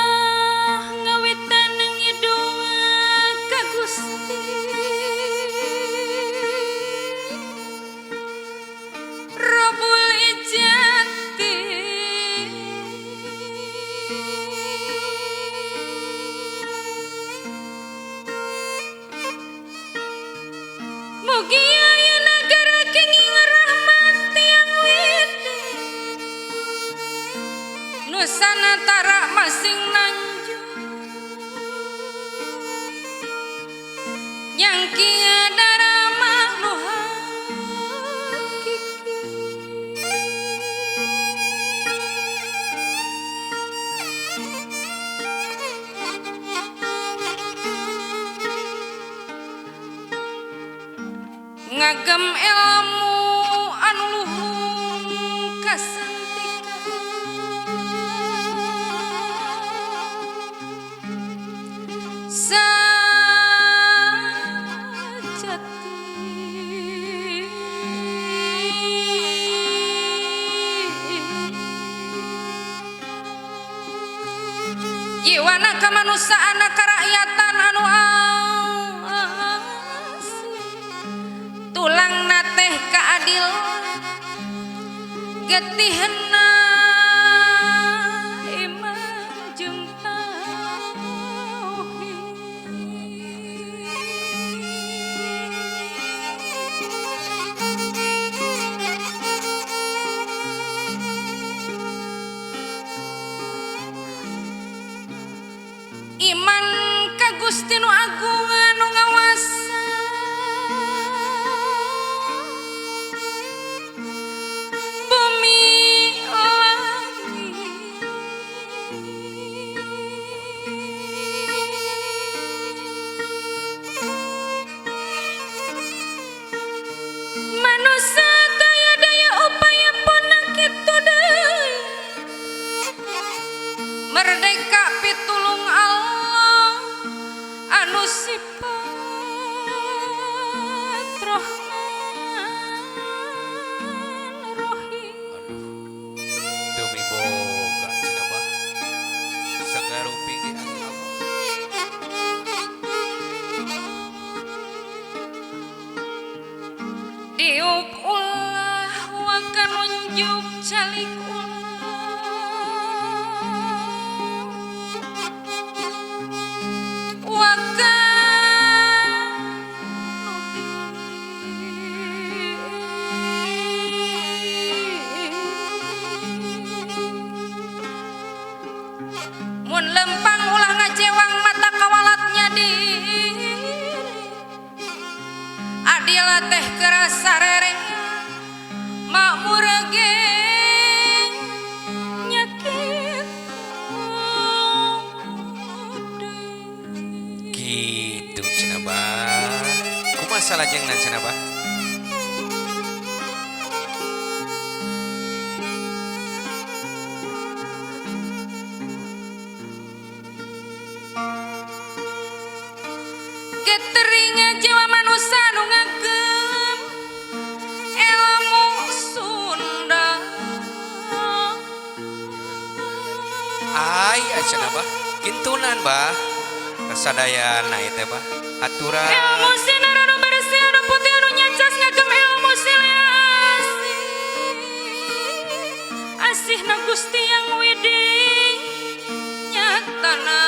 Bismillah ngawitan ngidung ka Gusti Rabbul Ijati mugi ayeuna negara kenging rahmat yang widi Nusanatara masing nanjung yang kiada ramah nu hakiki ngagem ilmu anu luhung kasantika sajati jiwana kamanusiaan karakyatan anu tulang nateh kaadil getihna iman jeung iman ka Gusti nu agung anu ngawasa bumi langit manusia daya upaya pun kitu deui merdeka pitulung Allah anu sifat Rahman Rahim. Tumi boga cenah bah sagarupi ge Allah diuk ulah wa kanunjuk calik mun lempang ulah ngacewang mata kawalatnya diri adil teh kerasa rereng makmur geng nyakit gitu cenah bah kumaha salajengna cenah bah geteringa jiwa manusia nu ngagem ilmu Sunda ai cenah bah kintunan bah kasadayana ieu teh bah aturan ilmu sinar anu bersih anu putih anu nyacas ngagem ilmu siliasi asihna Gusti yang widi nyatana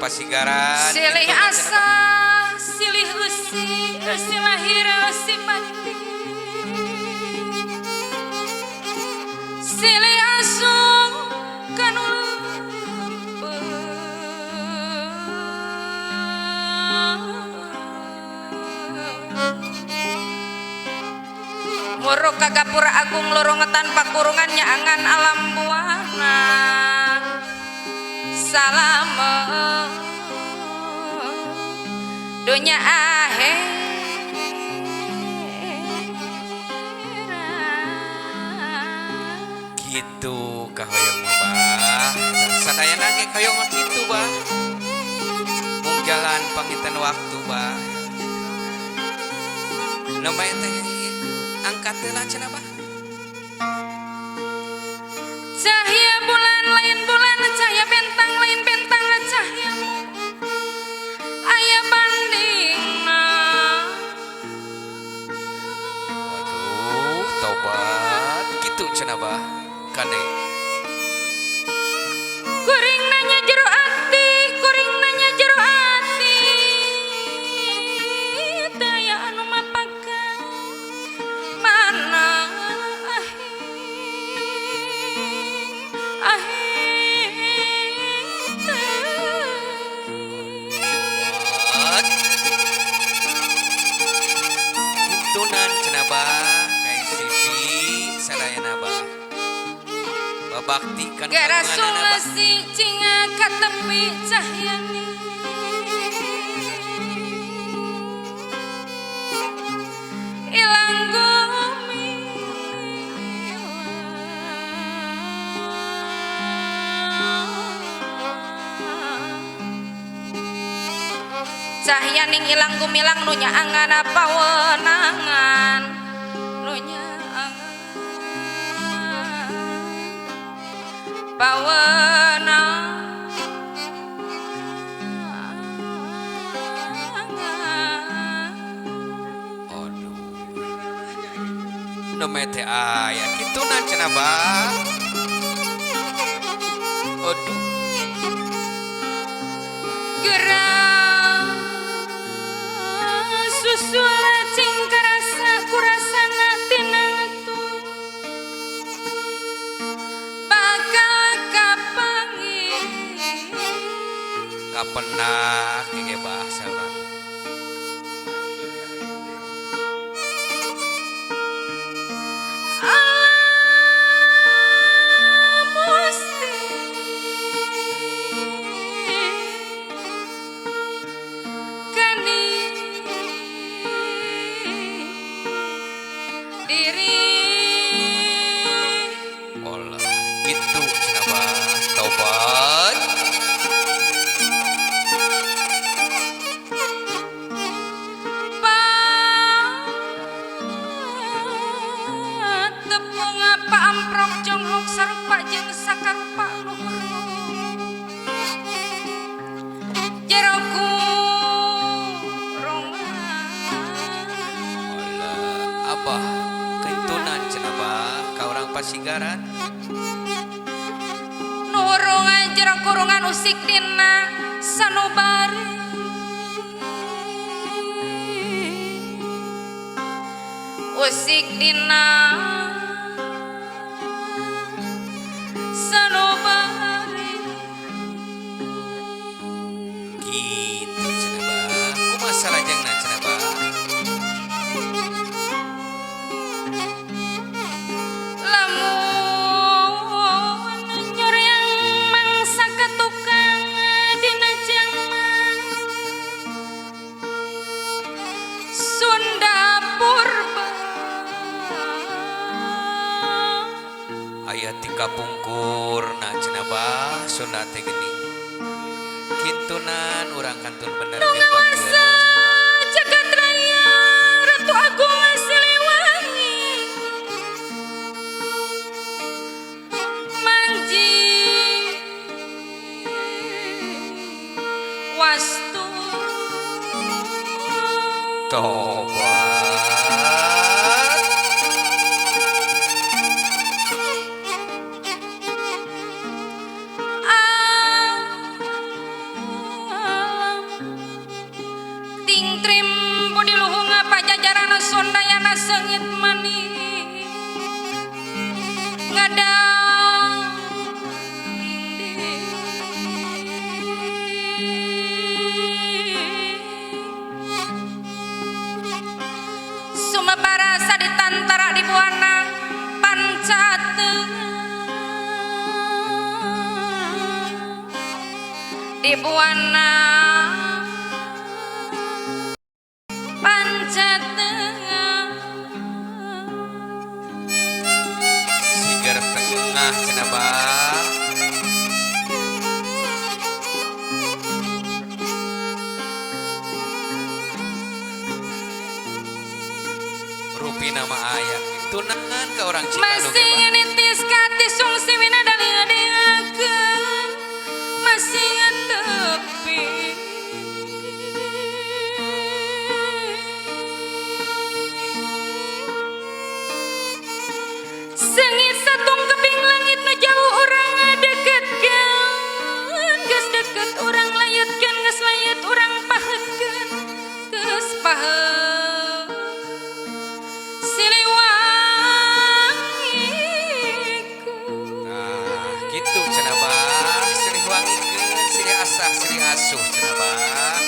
pasigaran silih kintunan cenah, asa Bah. silih usi lahir usi mati silih asung kanu Muruk ka Gapura Agung lorongetan pakurungannya angan alam buana salam dunya Gitu kahoyong mah bah sadayana ge kahoyong mah kitu bah mung jalan panginten waktu bah nama teh angkat heula cenah bah cahaya bulan lain bulan cahaya bentang lain bentang cahaya aya bandingna waduh tobat gitu cenah bah kade kuring nanya jero ati kuring nanya jero ati daya anu mapakan mana What? Kintunan cenah bah kain sipi sadayana bah babakti kan gara kagunganana bah sulasi cinga ka tepi cahyani ilang gumi cahyaning ilang gumilang nunya angana pawenangan nunya aduh nu mete aya kintunan cenah bah aduh gerang susul cing karasa kurasana tinatu bakal kapangi kapenak ge bahasa urang musti kani diri olah gitu cenah bah tobat tepung apa amprok jonghok sarupa jeung sakarupa luhur jeroku olah abah kintunan cenah bah ka urang pasigaran nurungan jero kurungan usik dina sanubari usik dina sanubari gitu cenah bah kumaha salajengna cenah bah lamun nyoreang mangsa ketukang dina jaman Sunda Purba aya ti kapungkurna cenah bah Sunda teh geuning kintunan urang kantun bener ge bageun cenah bah jagat raya Ratu Agung Siliwangi manji wastu tobat sengit manis ngadang Sumebara saditantara di buana pancateng di buana pancateng Sigar tengah cenah bah rupi nama ayah tunangan ke orang Cikalong masih ya, Bah. nitis kati sungsi wina dalingadengakeun masih ngetepi sengit satung keping langit nu jauh urang ngadeketkeun geus deket urang layetkeun geus layet urang pahetkeun geus pahet siliwangiku Nah, gitu cenah bah, silih wangikeun, silih asah, silih asuh cenah bah.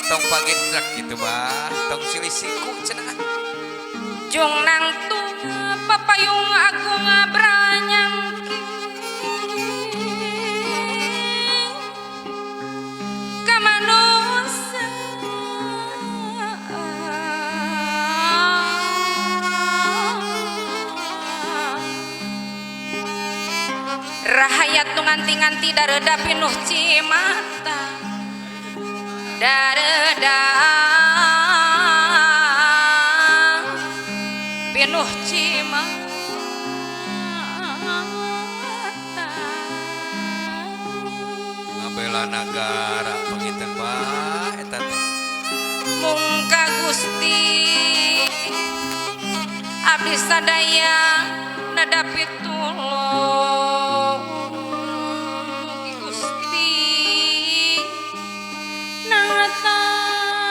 Tong pagitrak gitu bah, tong silih siku cenah. jung nang tua papayung agung branyangki kamanusa rahayat nu nganti-nganti dareda pinuh cimata dareda pinuh cimata Ngabela nagara penginten bah eta teh. mung ka Gusti abdi sadaya nadapi tulung mugi Gusti nangatayang